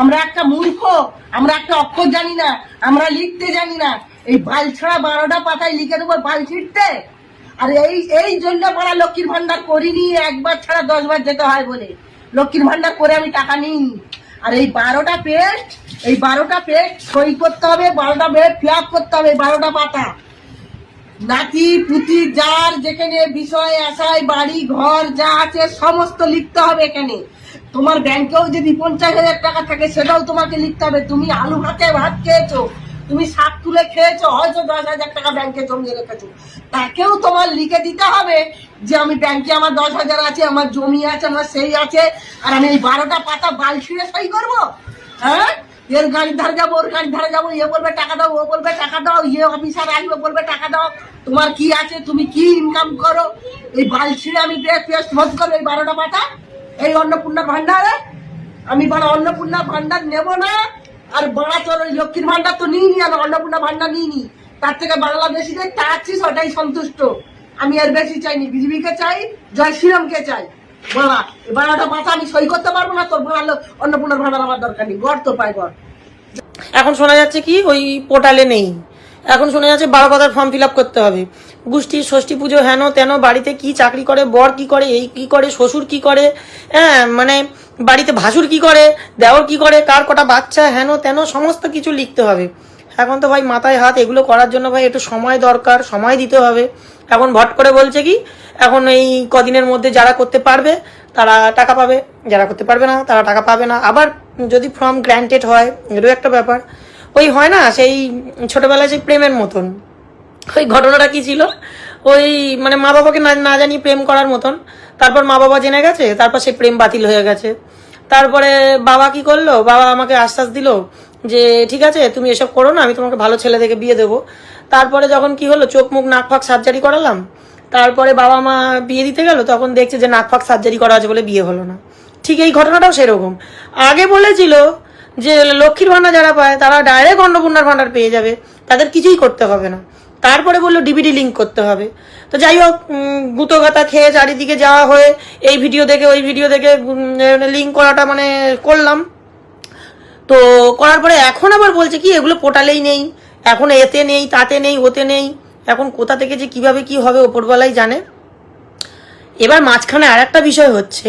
আমরা একটা মূর্খ, আমরা একটা অক্ষর জানি না, আমরা লিখতে জানি না। এই বাল ছাড়া 12টা পাতায় লিখে দেবো বাল ছিটতে। আর এই জন্য বলা লক্ষ্মীর ভান্ডার করিনি, একবার ছাড়া 10 বার যেতে হয় বলে লক্ষ্মীর ভান্ডার করে আমি টাকা নিইনি। আর এই 12টা পেস্ট সই করতে হবে, 12টা পেজ ফিল আপ করতে হবে, 12টা পাতা। নাতি পুতি যার যেখানে বিষয় আশায় বাড়ি ঘর যা আছে সমস্ত লিখতে হবে এখানে। তোমার ব্যাংকেও যদি 50,000 টাকা থাকে সেটাও তোমাকে লিখতে হবে। তুমি আলু ভাতে ভাত খেয়েছো, তুমি শাক তুলে খেয়েছো, হয়তো 10,000 টাকা ব্যাংকে জমিয়ে রেখেছো, তাকেও তোমার লিখে দিতে হবে যে আমি ব্যাংকে আমার 10,000 আছে, আমার জমি আছে, আমার সেই আছে। আর আমি এই 12টা পাতা বাল ছিঁড়ে সই করবো? হ্যাঁ, এর গাড়ির ধারে যাবো, ওর গাড়ির ধারে যাবো, ইয়ে বলবে টাকা দাও, ও বলবে টাকা দাও, ইয়ে অফিসার আসবে বলবে টাকা দাও। তোমার কি আছে, তুমি কি ইনকাম করো? এই বাল ছিঁড়ে আমি পেস্ট ভোট করবো এই 12টা পাতা এই অন্নপূর্ণা ভান্ডারে? আমি বড় অন্নপূর্ণা ভান্ডার নেবো না। আর বড়া তোর ওই লক্ষ্মীর ভান্ডার তো নিইনি, আর অন্নপূর্ণা ভান্ডার নিইনি। তার থেকে বাংলাদেশিতে চাচ্ছিস ওটাই সন্তুষ্ট। আমি এর বেশি চাইনি। বিজেপিকে চাই, জয় শ্রীরামকে চাই। বলা এই 12টা পাতা আমি সই করতে পারবো না। তোর ভালো অন্নপূর্ণার ভান্ডার আমার দরকার নেই। গড় তো পাই গড়। এখন শোনা যাচ্ছে কি ওই পোর্টালে নেই, এখন শোনা যাচ্ছে 12 পাতার ফর্ম ফিল আপ করতে হবে। গোষ্ঠী ষষ্ঠী পুজো হেন তেন, বাড়িতে কি চাকরি করে, বর কি করে, এই কি করে, শ্বশুর কি করে, হ্যাঁ মানে বাড়িতে ভাসুর কি করে, দেওর কি করে, কার কটা বাচ্চা, হেন তেন সমস্ত কিছু লিখতে হবে। এখন তো ভাই মাথায় হাত, এগুলো করার জন্য ভাই একটু সময় দরকার, সময় দিতে হবে। এখন ভট করে বলছে কি এখন এই কদিনের মধ্যে যারা করতে পারবে তারা টাকা পাবে, যারা করতে পারবে না তারা টাকা পাবে না। আবার যদি ফর্ম গ্র্যান্টেড হয়, এটাও একটা ব্যাপার। ওই হয় না সেই ছোটবেলায় সেই প্রেমের মতন, ওই ঘটনাটা কি ছিল, ওই মানে মা বাবাকে না জানিয়ে প্রেম করার মতন। তারপর মা বাবা জেনে গেছে, তারপর সেই প্রেম বাতিল হয়ে গেছে। তারপরে বাবা কি করলো, বাবা আমাকে আশ্বাস দিল যে ঠিক আছে তুমি এসব করো না, আমি তোমাকে ভালো ছেলে দেখে বিয়ে দেবো। তারপরে যখন কি হলো, চোখ মুখ নাক ফাঁক সার্জারি করালাম, তারপরে বাবা মা বিয়ে দিতে গেল, তখন দেখছে যে নাক ফাঁক সার্জারি করা আছে বলে বিয়ে হলো না। ঠিক এই ঘটনাটাও সেরকম। আগে বলেছিল যে লক্ষ্মীর ভান্ডার যারা পায় তারা ডাইরেক্ট অন্নপূর্ণার ভান্ডার পেয়ে যাবে, তাদের কিছুই করতে হবে না। তারপরে বললো ডিবিডি লিঙ্ক করতে হবে। তো যাই হোক, গুঁতো গাতা খেয়ে চারিদিকে যাওয়া হয়ে এই ভিডিও দেখে ওই ভিডিও দেখে লিঙ্ক করাটা মানে করলাম। তো করার পরে এখন আবার বলছে কি এগুলো পোর্টালেই নেই, এখন এতে নেই, তাতে নেই, ওতে নেই। এখন কোথা থেকে যে কিভাবে কি হবে ওপরবেলাই জানে। এবার মাঝখানে আর একটা বিষয় হচ্ছে,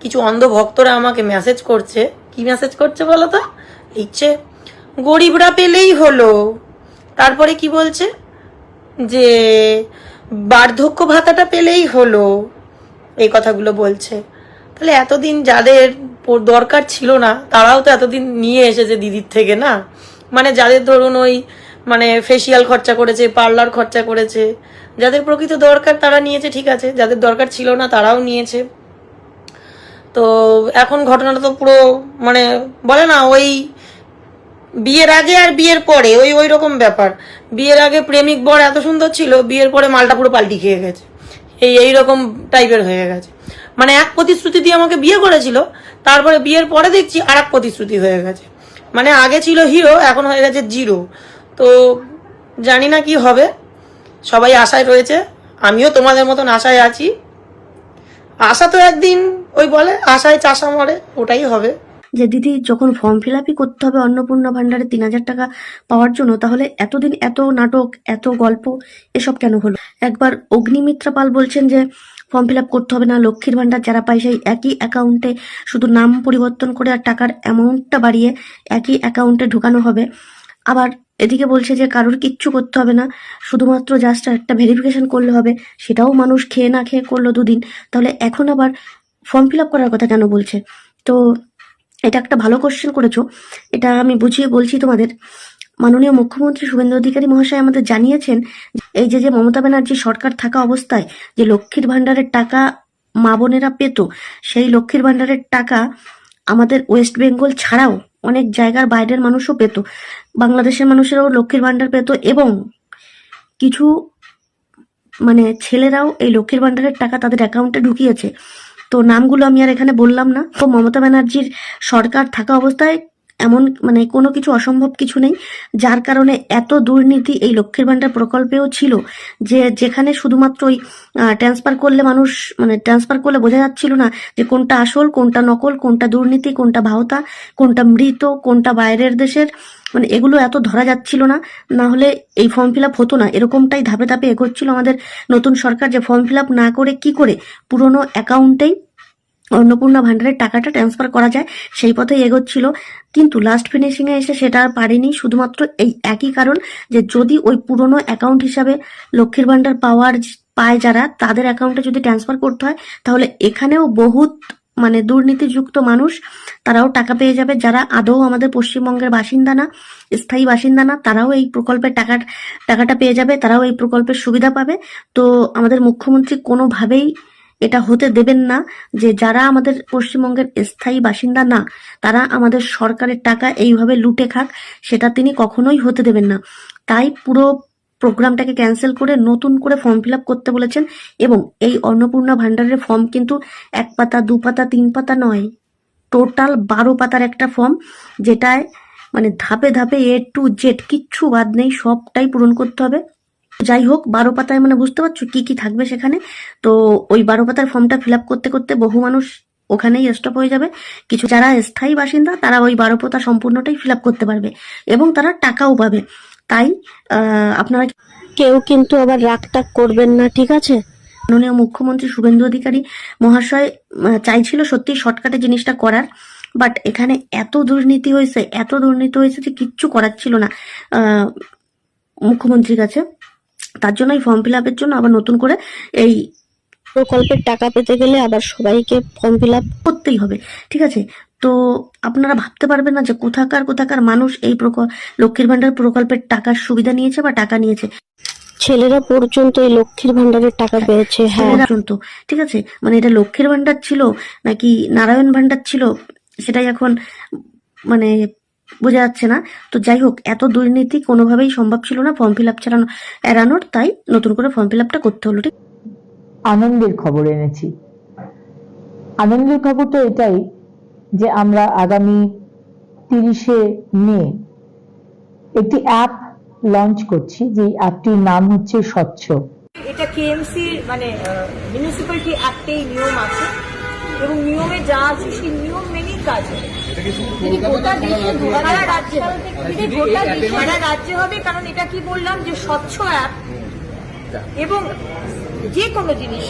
কিছু অন্ধ ভক্তরা আমাকে মেসেজ করছে। কি মেসেজ করছে বলো তো? লিখছে গরিবরা পেলেই হলো। তারপরে কি বলছে যে বার্ধক্য ভাতাটা পেলেই হলো, এই কথাগুলো বলছে। তাহলে এতদিন যাদের দরকার ছিল না তারাও তো এতদিন নিয়ে এসেছে দিদির থেকে না। মানে যাদের ধরুন ওই মানে ফেসিয়াল খরচা করেছে, পার্লার খরচা করেছে, যাদের প্রকৃত দরকার তারা নিয়েছে, ঠিক আছে, যাদের দরকার ছিল না তারাও নিয়েছে। তো এখন ঘটনাটা তো পুরো মানে বলে না ওই বিয়ের আগে আর বিয়ের পরে ওই রকম ব্যাপার। বিয়ের আগে প্রেমিক বর এত সুন্দর ছিল, বিয়ের পরে মালটা পুরো পাল্টি খেয়ে গেছে, এইরকম টাইপের হয়ে গেছে। মানে এক প্রতিশ্রুতি দিয়ে আমাকে বিয়ে করেছিল, তারপরে বিয়ের পরে দেখছি আর এক প্রতিশ্রুতি হয়ে গেছে। মানে আগে ছিল হিরো, এখন হয়ে গেছে জিরো। তো জানি না কি হবে, সবাই আশায় রয়েছে, আমিও তোমাদের মতন আশায় আছি। আশা তো একদিন ওই বলে আশায় চাষা মরে, ওটাই হবে। যে দিদি যখন ফর্ম ফিল আপই করতে হবে অন্নপূর্ণা ভান্ডারে 3,000 টাকা পাওয়ার জন্য, তাহলে এতদিন এত নাটক এত গল্প এসব কেন হলো? একবার অগ্নিমিত্রা পাল বলছেন যে ফর্ম ফিল আপ করতে হবে না, লক্ষ্মীর ভান্ডার যারা পায় সেই একই অ্যাকাউন্টে শুধু নাম পরিবর্তন করে আর টাকার অ্যামাউন্টটা বাড়িয়ে একই অ্যাকাউন্টে ঢোকানো হবে। আবার এদিকে বলছে যে কারোর কিচ্ছু করতে হবে না, শুধুমাত্র জাস্ট একটা ভেরিফিকেশন করলে হবে। সেটাও মানুষ খেয়ে না খেয়ে করলো 2 দিন, তাহলে এখন আবার ফর্ম ফিল আপ করার কথা কেন বলছে? তো এটা একটা ভালো কোশ্চেন করেছো, এটা আমি বুঝিয়ে বলছি তোমাদের। মাননীয় মুখ্যমন্ত্রী শুভেন্দু অধিকারী মহাশয় আমাদের জানিয়েছেন এই যে মমতা ব্যানার্জি সরকার থাকা অবস্থায় যে লক্ষ্মীর ভান্ডারের টাকা মা বোনেরা পেত, সেই লক্ষ্মীর ভান্ডারের টাকা আমাদের ওয়েস্ট বেঙ্গল ছাড়াও অনেক জায়গার বাইরের মানুষও পেত, বাংলাদেশের মানুষেরাও লক্ষ্মীর ভান্ডার পেত, এবং কিছু মানে ছেলেরাও এই লক্ষ্মীর ভান্ডারের টাকা তাদের অ্যাকাউন্টে ঢুকিয়েছে। তো নামগুলো আমি আর এখানে বললাম না। তো মমতা ব্যানার্জির সরকার থাকা অবস্থায় এমন মানে কোনো কিছু অসম্ভব কিছু নেই, যার কারণে এত দুর্নীতি এই লক্ষ্মীর ভাণ্ডার প্রকল্পেও ছিল যে যেখানে শুধুমাত্র ওই ট্রান্সফার করলে মানুষ মানে ট্রান্সফার করলে বোঝা যাচ্ছিল না যে কোনটা আসল, কোনটা নকল, কোনটা দুর্নীতি, কোনটা ভাওতা, কোনটা মৃত, কোনটা বাইরের দেশের, মানে এগুলো এত ধরা যাচ্ছিল না। না হলে এই ফর্ম ফিল আপ হতো না। এরকমটাই ধাপে ধাপে এগোচ্ছিল আমাদের নতুন সরকার, যে ফর্ম ফিল আপ না করে কি করে পুরনো অ্যাকাউন্টেই অন্নপূর্ণা ভান্ডারের টাকাটা ট্রান্সফার করা যায় সেই পথে এগোচ্ছিল। কিন্তু লাস্ট ফিনিশিং এ এসে সেটা আর পারেনি, শুধুমাত্র এই একই কারণ যে যদি ওই পুরনো অ্যাকাউন্ট হিসাবে লক্ষ্মীর ভান্ডার পায় যারা, তাদের অ্যাকাউন্টে যদি ট্রান্সফার করতে হয় তাহলে এখানেও বহুত মানে দুর্নীতিযুক্ত মানুষ তারাও টাকা পেয়ে যাবে, যারা আদৌ আমাদের পশ্চিমবঙ্গের বাসিন্দা না, স্থায়ী বাসিন্দা না, তারাও এই প্রকল্পের টাকাটা পেয়ে যাবে, তারাও এই প্রকল্পের সুবিধা পাবে। তো আমাদের মুখ্যমন্ত্রী কোনোভাবেই এটা হতে দেবেন না যে যারা আমাদের পশ্চিমবঙ্গের স্থায়ী বাসিন্দা না তারা আমাদের সরকারের টাকা এইভাবে লুটে খাক, সেটা তিনি কখনোই হতে দেবেন না। তাই পুরো প্রোগ্রামটাকে ক্যান্সেল করে নতুন করে ফর্ম ফিল আপ করতে বলেছেন। এবং এই অন্নপূর্ণা ভান্ডারের ফর্ম কিন্তু 1 পাতা 2 পাতা 3 পাতা নয়, টোটাল 12 পাতার একটা ফর্ম, যেটায় মানে ধাপে ধাপে A to Z কিচ্ছু বাদ নেই, সবটাই পূরণ করতে হবে। যাই হোক, 12 পাতায় মানে বুঝতে পারছো কি কি থাকবে সেখানে। তো ওই 12 পাতার ফর্মটা ফিল আপ করতে করতে বহু মানুষ ওখানেই স্টপ হয়ে যাবে। কিছু যারা স্থায়ী বাসিন্দা তারা ওই 12 পাতা সম্পূর্ণটাই ফিল আপ করতে পারবে এবং তারা টাকাও পাবে। তাই আপনারা কেউ কিন্তু আবার রাগটাগ করবেন না, ঠিক আছে? মাননীয় মুখ্যমন্ত্রী শুভেন্দু অধিকারী মহাশয় চাইছিল সত্যি শর্টকাটে জিনিসটা করার, বাট এখানে এত দুর্নীতি হয়েছে যে কিচ্ছু করার ছিল না মুখ্যমন্ত্রীর কাছে। তার জন্য এই ফর্ম ফিল আপের জন্য আবার নতুন করে এই প্রকল্পের টাকা পেতে গেলে আবার সবাইকে ফর্ম ফিল আপ করতেই হবে, ঠিক আছে? তো আপনারা ভাবতে পারবেন না যে কোথাকার মানুষ এই লক্ষ্মীর ভান্ডার প্রকল্পের টাকার সুবিধা নিয়েছে বা টাকা নিয়েছে। ছেলেরা পর্যন্ত এই লক্ষ্মীর ভান্ডারের টাকা পেয়েছে, হ্যাঁ পর্যন্ত, ঠিক আছে? মানে এটা লক্ষ্মীর ভান্ডার ছিল নাকি নারায়ণ ভান্ডার ছিল সেটাই এখন মানে বোঝা যাচ্ছে না। তো যাই হোক, এত দুর্নীতি কোনোভাবেই সম্ভব ছিল না ফর্ম ফিল আপ এড়ানোর, তাই নতুন করে ফর্ম ফিল আপটা করতে হলো। ঠিক আনন্দের খবর এনেছি। আনন্দের খবরটা এটাই যে আমরা আগামী 30শে মে একটি অ্যাপ লঞ্চ করছি, যে অ্যাপটির নাম হচ্ছে স্বচ্ছ। এটা কেএমসি মানে মিউনিসিপ্যালিটি অ্যাক্টেই নিয়ম আছে এবং নিয়মে যা আছে সেই নিয়ম মেনেই কাজ হবে। সারা রাজ্যে হবে, কারণ এটা কি বললাম যে স্বচ্ছ অ্যাপ এবং যে কোনো জিনিস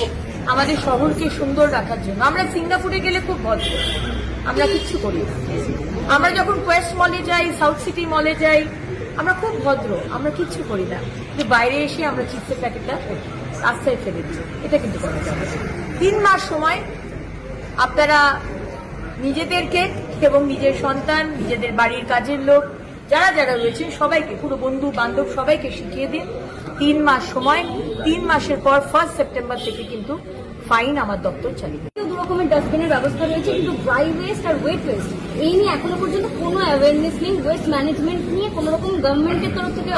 আমাদের শহরকে সুন্দর রাখার জন্য। আমরা সিঙ্গাপুরে গেলে খুব ভদ্র, আমরা কিচ্ছু করি না। আমরা যখন কোয়েস্ট মলে যাই, সাউথ সিটি মলে যাই, আমরা খুব ভদ্র, আমরা কিচ্ছু করি না। যে বাইরে এসে আমরা চিপসের প্যাকেটটা রাস্তায় ফেলে দিই, এটা কিন্তু করা যাবে। 3 মাস সময় আপনারা নিজেদেরকে এবং নিজের সন্তান, নিজেদের বাড়ির কাজের লোক যারা যারা রয়েছেন সবাইকে, পুরো বন্ধু বান্ধব সবাইকে শিখিয়ে দিন। 3 মাস সময়, 3 মাসের পর 1 সেপ্টেম্বর থেকে কিন্তু ফাইন আমার দপ্তর চালিয়ে। 2 রকমের ডাস্টবিনের ব্যবস্থা রয়েছে, কিন্তু ড্রাই ওয়েস্ট আর ওয়েট ওয়েস্ট এই নিয়ে এখনো পর্যন্ত কোনো অ্যাওয়ারনেস নেই। ওয়েস্ট ম্যানেজমেন্ট নিয়ে কোনো রকম গভর্নমেন্টের তরফ থেকে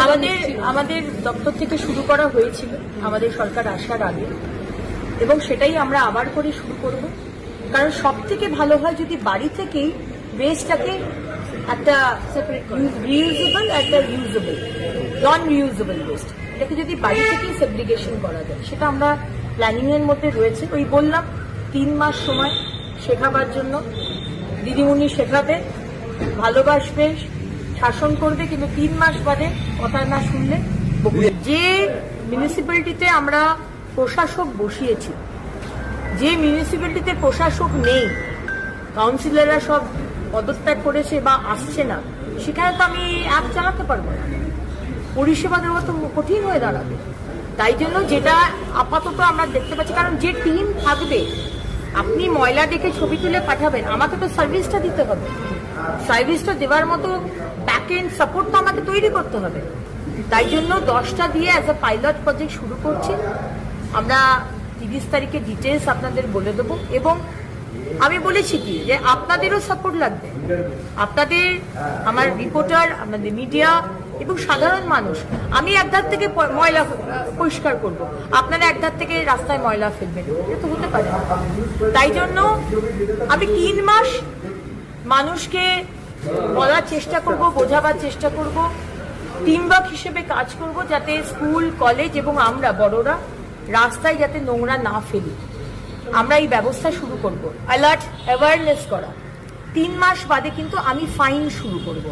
আমাদের দপ্তর থেকে শুরু করা হয়েছিল আমাদের সরকার আসার আগে, এবং সেটাই আমরা আবার করে শুরু করব। কারণ সব থেকে ভালো হয় যদি বাড়ি থেকেই ওয়েস্টটাকে একটা রিউজেবল, একটা ইউজেবল, নন রিউজেবল ওয়েস্ট, এটাকে যদি বাড়ি থেকেই সেগ্রিগেশন করা যায়, সেটা আমরা প্ল্যানিং এর মধ্যে রয়েছে। ওই বললাম 3 মাস সময় শেখাবার জন্য। দিদিমণি শেখাবে, ভালোবাসবে, শাসন করবে, কিন্তু 3 মাস বাদে কথা না শুনলে। যে মিউনিসিপ্যালিটিতে আমরা প্রশাসক বসিয়েছি, যে মিউনিসিপ্যালিটিতে প্রশাসক নেই, কাউন্সিলররা সব পদত্যাগ করেছে বা আসছে না, সেখানে তো আমি অ্যাপ চালাতে পারবো না, পরিষেবা দেওয়া তো কঠিন হয়ে দাঁড়াবে। তাই জন্য যেটা আপাতত আমরা দেখতে পাচ্ছি, কারণ যে টিম থাকবে, আপনি ময়লা দেখে ছবি তুলে পাঠাবেন, আমাকে তো সার্ভিসটা দিতে হবে। সার্ভিসটা দেওয়ার মতো ব্যাক এন্ড সাপোর্ট তো আমাকে তৈরি করতে হবে। তাই জন্য 10টা দিয়ে অ্যাজ এ পাইলট প্রজেক্ট শুরু করছি। আমরা 30 তারিখে ডিটেলস আপনাদের বলে দেবো। এবং আমি বলেছি কি যে আপনাদেরও সাপোর্ট লাগবে, আপনাদের, আমার রিপোর্টার, আপনাদের মিডিয়া এবং সাধারণ মানুষ। আমি এক ধার থেকে ময়লা পরিষ্কার করব, আপনারা এক ধার থেকে রাস্তায় ময়লা ফেলবেন, এটা তো হতে পারে না। তাই জন্য আমি 3 মাস মানুষকে বলার চেষ্টা করব, বোঝাবার চেষ্টা করব, টিমওয়ার্ক হিসেবে কাজ করব, যাতে স্কুল, কলেজ এবং আমরা বড়রা রাস্তায় যাতে নোংরা না ফেলি। আমরা এই ব্যবস্থা শুরু করব, অ্যালার্ট অ্যাওয়ারনেস করা। 3 মাস বাদে কিন্তু আমি ফাইন শুরু করব।